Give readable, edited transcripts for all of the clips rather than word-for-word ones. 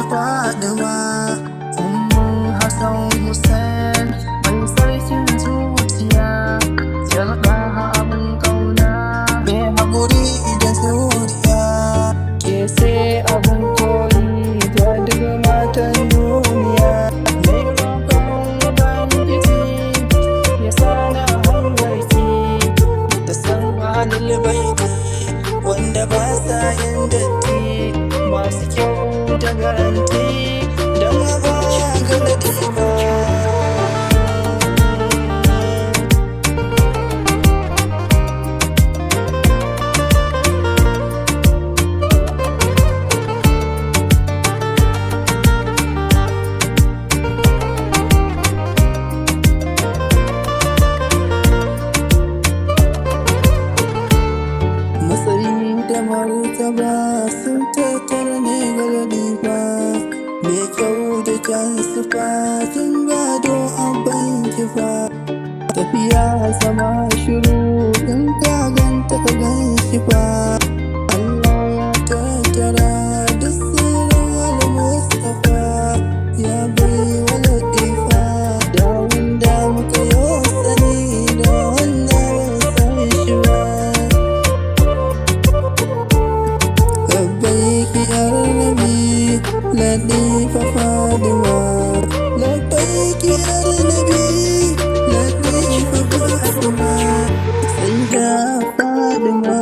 Fadima, Hassan Hussein, mai sarkin zuciya, yarda abin kauna, mai haƙuri da zuriya, ke sai abin koyi ga duk matan duniya. Mai roƙon Ubangiji ya sana hanwarki da san halin baiti wanda ba sa yin datti, masu kyau da garanti don ba ga Ladifa. Matsayi da martaba sun tattara ne ga Ladifa, mai kyau da kyan sifa kin gado abin kifa. Tafiya zama shiru in ka ganta ka gan shi fa. Allah ya tattara duk sirrin al-Mustafa, ya bai wa Ladifa da wanda muka yi sani da wanda ba san shi ba. Labbaiki yar Nabi Ladifa Fadima, labbaiki yar Nabi Ladifa Fadima, Sayyida Fadima,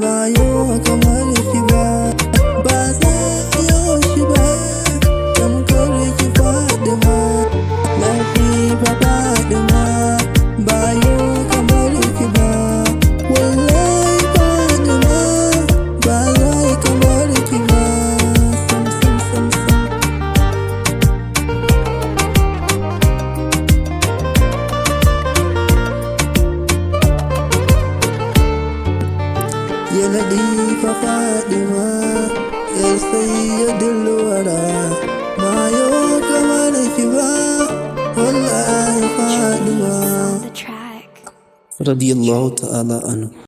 ba yau kamar ki ba, ba za a yau shi ba, tamkar ki Fadima. Ladifa Fadima, ba yau kamar ki ba, wallahi Fadima, ba za a kamar ki ba. Sam sam sam sam. Ya Ladifa Fadima, ya sayyidul wara, ba yau kamar ki ba, wallahi Fadima. The track. Radiyallahu ta'ala anhu.